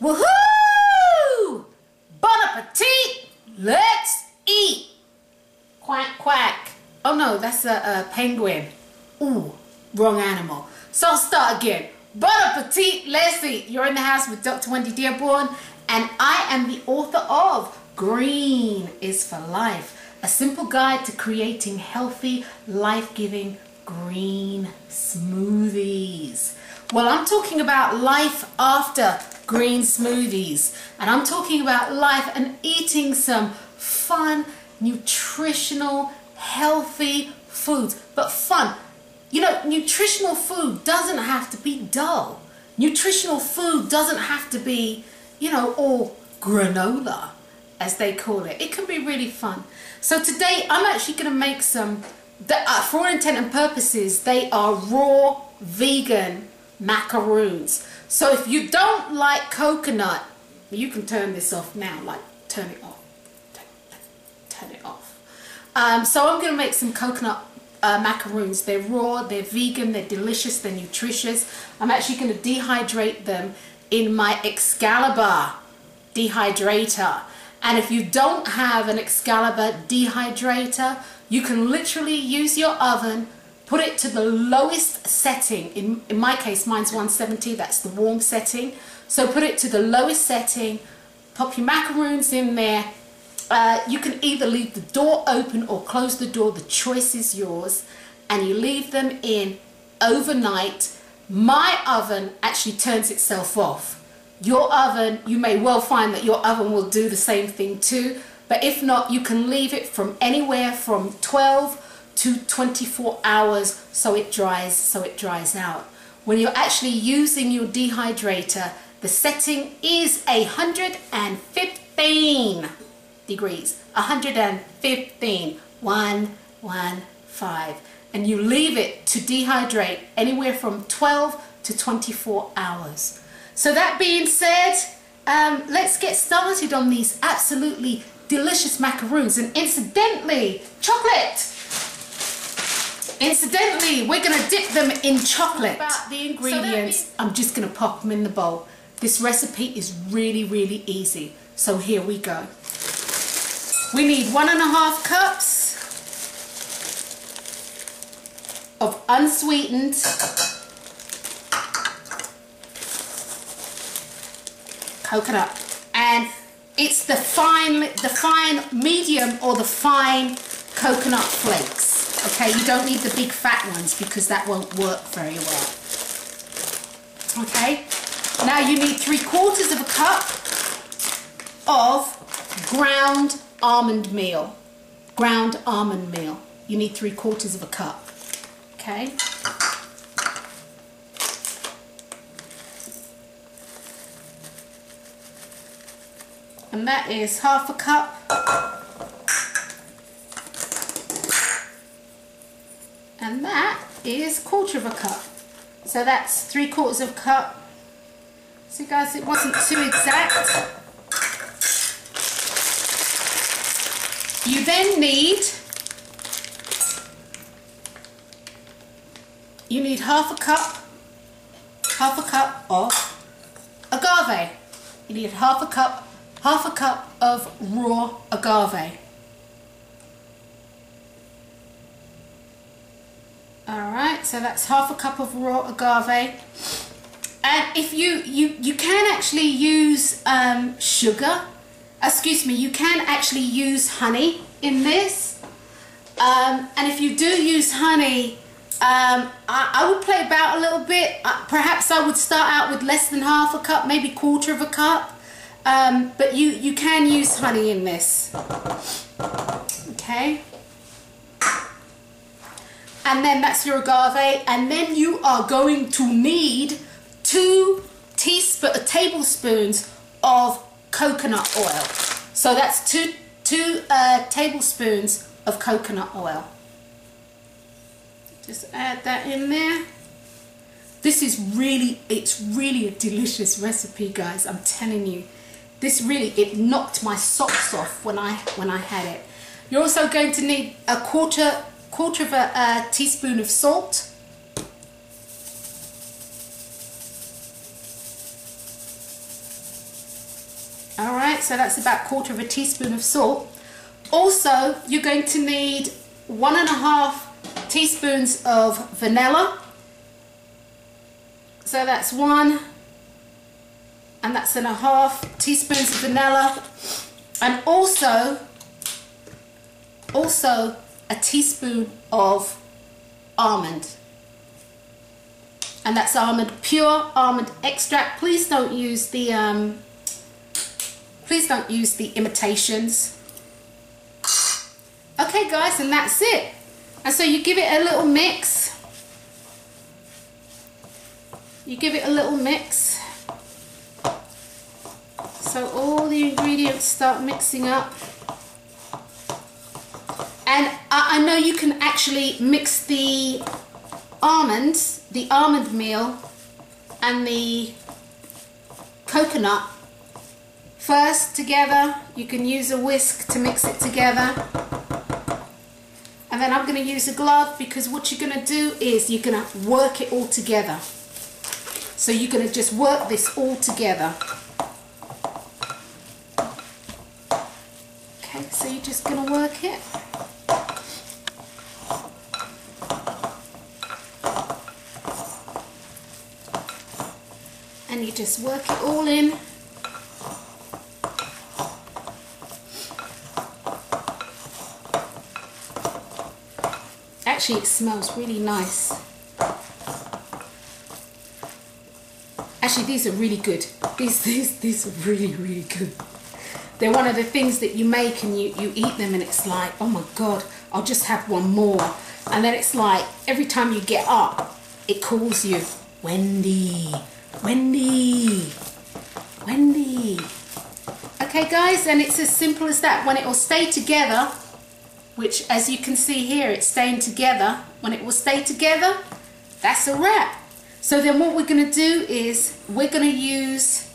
Woohoo! Bon appetit! Let's eat! Quack, quack. Oh no, that's a penguin. Ooh, wrong animal. So I'll start again. Bon appetit, let's eat. You're in the house with Dr. Wendy Dearborn, and I am the author of Green is for Life, a simple guide to creating healthy, life-giving green smoothies. Well, I'm talking about life after green smoothies, and I'm talking about life and eating some fun, nutritional, healthy foods, but fun. You know, nutritional food doesn't have to be dull. Nutritional food doesn't have to be, you know, all granola, as they call it. It can be really fun. So today I'm actually going to make some, for all intent and purposes, they are raw vegan macaroons. So if you don't like coconut, you can turn this off now, like turn it off. Turn it off. So I'm going to make some coconut macaroons. They're raw, they're vegan, they're delicious, they're nutritious. I'm actually going to dehydrate them in my Excalibur dehydrator. And if you don't have an Excalibur dehydrator, you can literally use your oven, put it to the lowest setting. In my case, mine's 170, that's the warm setting. So put it to the lowest setting, pop your macaroons in there. You can either leave the door open or close the door, the choice is yours, and you leave them in overnight. My oven actually turns itself off. Your oven, you may well find that your oven will do the same thing too, but if not, you can leave it from anywhere from 12 to 24 hours so it dries out. When you're actually using your dehydrator, the setting is 115 degrees, 115, 115, and you leave it to dehydrate anywhere from 12 to 24 hours. So that being said, let's get started on these absolutely delicious macaroons. And incidentally, chocolate! Incidentally, we're going to dip them in chocolate. About the ingredients, I'm just going to pop them in the bowl. This recipe is really, really easy. So here we go. We need 1.5 cups of unsweetened coconut, and it's the fine medium or the fine coconut flakes. Okay, you don't need the big fat ones because that won't work very well. Okay, now you need 3/4 cup of ground almond meal. Ground almond meal. You need 3/4 cup. Okay. And that is 1/2 cup. And that is 1/4 cup. So that's 3/4 cup. See guys, it wasn't too exact. You then need 1/2 cup of agave. You need 1/2 cup of raw agave. Alright, so that's 1/2 cup of raw agave. And if you can actually use sugar, excuse me, you can actually use honey in this. And if you do use honey, I would play about a little bit. Perhaps I would start out with less than 1/2 cup, maybe 1/4 cup. But you can use honey in this. Okay. And then that's your agave, and then you are going to need 2 tablespoons of coconut oil. So that's two tablespoons of coconut oil. Just add that in there. This is really, it's really a delicious recipe, guys. I'm telling you, this really, it knocked my socks off when I had it. You're also going to need a quarter of a teaspoon of salt. so that's about 1/4 teaspoon of salt. Also, you're going to need 1.5 teaspoons of vanilla. So that's 1, and that's 1/2 teaspoons of vanilla, and also a teaspoon of almond, and that's pure almond extract. Please don't use the imitations. Okay guys, and that's it. And so you give it a little mix. You give it a little mix. So all the ingredients start mixing up. And I know you can actually mix the almonds, the almond meal, and the coconut first together. You can use a whisk to mix it together. And then I'm going to use a glove, because what you're going to do is you're going to work it all together. So you're going to just work this all together. Okay, so you're just going to work it. And you just work it all in. Actually, it smells really nice. Actually, these are really good. These are really, really good. They're one of the things that you make and you eat them and it's like, oh my God, I'll just have one more. And then it's like, every time you get up, it calls you, Wendy, Wendy, Wendy. Okay guys, and it's as simple as that. When it will stay together, which as you can see here, it's staying together. When it will stay together, that's a wrap. So then what we're going to do is we're going to use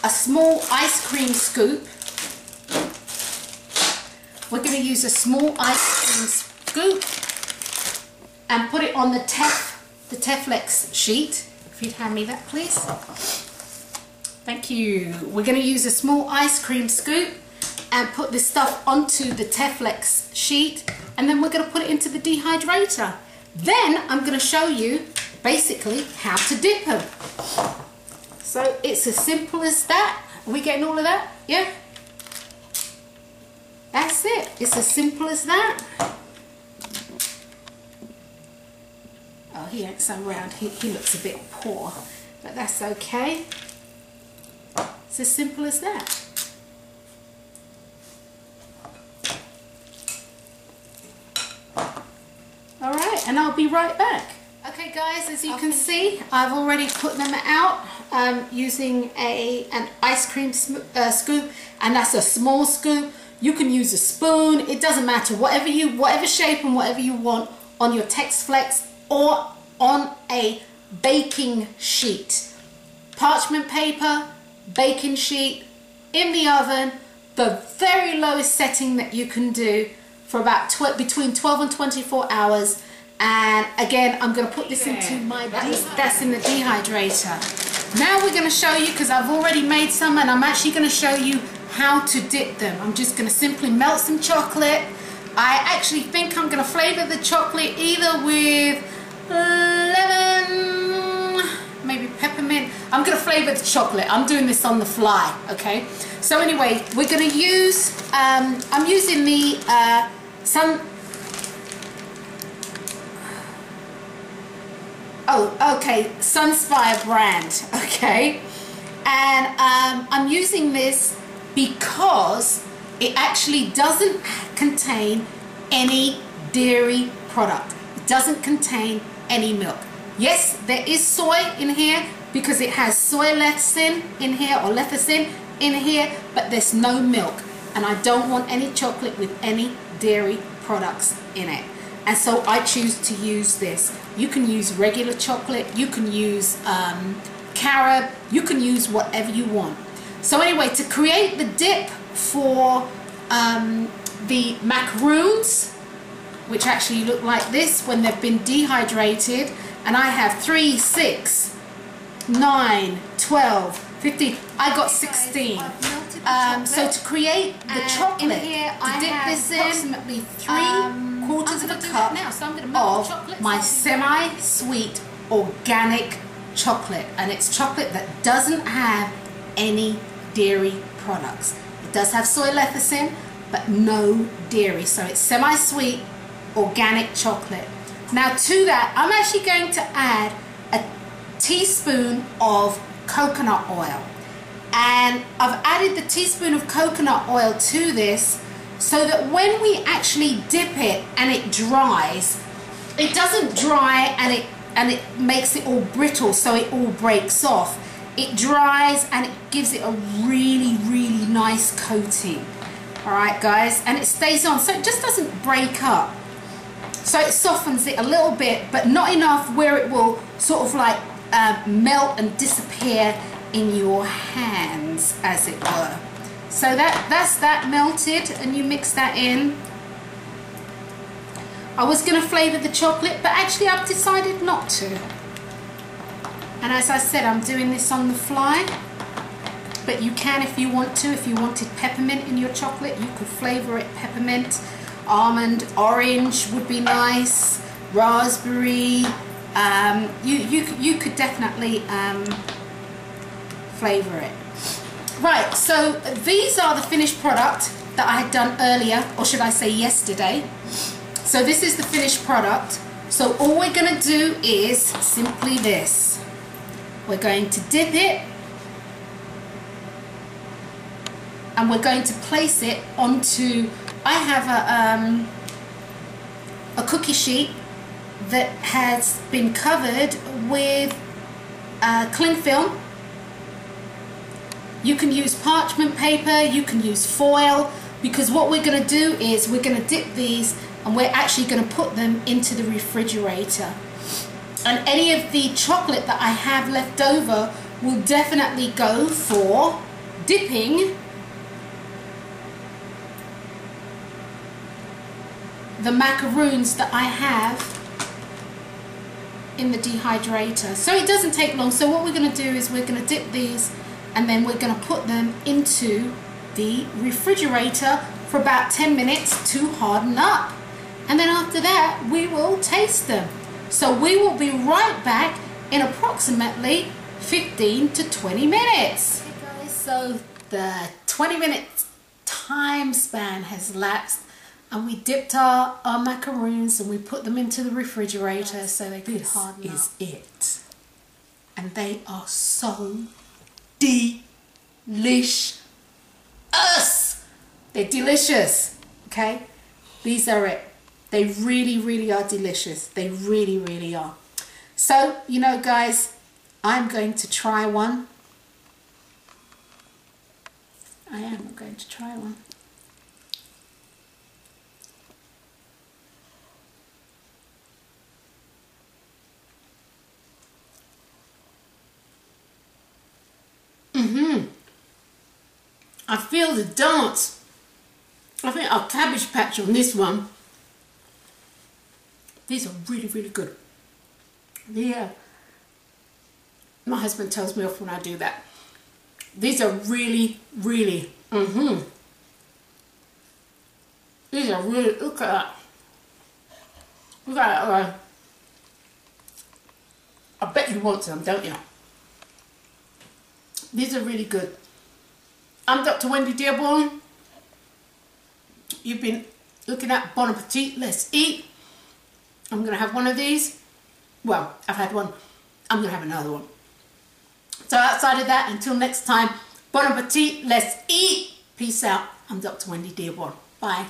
a small ice cream scoop. We're going to use a small ice cream scoop and put it on the Teflex sheet. If you'd hand me that, please. Thank you. We're going to use a small ice cream scoop and put this stuff onto the Teflex sheet, and then we're going to put it into the dehydrator. Then I'm going to show you basically how to dip them. So it's as simple as that. Are we getting all of that? Yeah? That's it. It's as simple as that. Oh, he ain't so round. He looks a bit poor, but that's okay. It's as simple as that. Alright, and I'll be right back. Okay guys, as you can see, I've already put them out using an ice cream scoop, and that's a small scoop. You can use a spoon, it doesn't matter, whatever shape and whatever you want on your Tex-Flex or on a baking sheet. Parchment paper, baking sheet, in the oven, the very lowest setting that you can do for about between 12 and 24 hours. And again, I'm going to put this into my, that's in the dehydrator. Now we're going to show you, because I've already made some, and I'm actually going to show you how to dip them. I'm just going to simply melt some chocolate. I actually think I'm going to flavor the chocolate either with lemon, maybe peppermint. I'm going to flavor the chocolate. I'm doing this on the fly, okay? So anyway, we're going to use, I'm using the Sunspire brand, okay? And I'm using this because it actually doesn't contain any dairy product. It doesn't contain any milk. Yes, there is soy in here because it has soy lecithin in here, or lecithin in here, but there's no milk. And I don't want any chocolate with any dairy products in it. And so I choose to use this. You can use regular chocolate, you can use carob, you can use whatever you want. So anyway, to create the dip for the macaroons, which actually look like this when they've been dehydrated, and I have 3, 6, 9, 12, 15. I got 16. So to create the chocolate, to dip this in, approximately 3/4 of a cup of my semi-sweet organic chocolate. And it's chocolate that doesn't have any dairy products. It does have soy lecithin, but no dairy. So it's semi-sweet organic chocolate. Now to that, I'm actually going to add a teaspoon of coconut oil. And I've added the teaspoon of coconut oil to this so that when we actually dip it and it dries, it doesn't dry and it makes it all brittle, so it all breaks off. It dries and it gives it a really, really nice coating. All right, guys, and it stays on, so it just doesn't break up. So it softens it a little bit, but not enough where it will sort of like melt and disappear in your hands, as it were. So that's that melted, and you mix that in. I was going to flavour the chocolate, but actually I've decided not to. And as I said, I'm doing this on the fly, but you can if you want to. If you wanted peppermint in your chocolate, you could flavour it peppermint. Almond, orange would be nice. Raspberry. You could definitely flavour it. Right, so these are the finished product that I had done earlier, or should I say yesterday. So this is the finished product. So all we're going to do is simply this. We're going to dip it, and we're going to place it onto, I have a cookie sheet that has been covered with cling film. You can use parchment paper, you can use foil, because what we're going to do is we're going to dip these and we're actually going to put them into the refrigerator. And any of the chocolate that I have left over will definitely go for dipping the macaroons that I have in the dehydrator. So it doesn't take long. So what we're going to do is we're going to dip these, and then we're going to put them into the refrigerator for about 10 minutes to harden up. And then after that, we will taste them. So we will be right back in approximately 15 to 20 minutes. Okay guys, so the 20-minute time span has lapsed, and we dipped our macaroons and we put them into the refrigerator so they could harden up. This is it. And they are so delicious. They're delicious, okay? These are it. They really, really are delicious. They really, really are. So, you know, guys, I'm going to try one. I am going to try one. I feel the dance. I think I'll cabbage patch on this one. These are really, really good. Yeah. My husband tells me off when I do that. These are really, really, These are really, look at that. Look at that. I bet you want some, don't you? These are really good. I'm Dr. Wendy Dearborn. You've been looking at Bon Appetit. Let's eat. I'm going to have one of these. Well, I've had one. I'm going to have another one. So outside of that, until next time, Bon Appetit. Let's eat. Peace out. I'm Dr. Wendy Dearborn. Bye.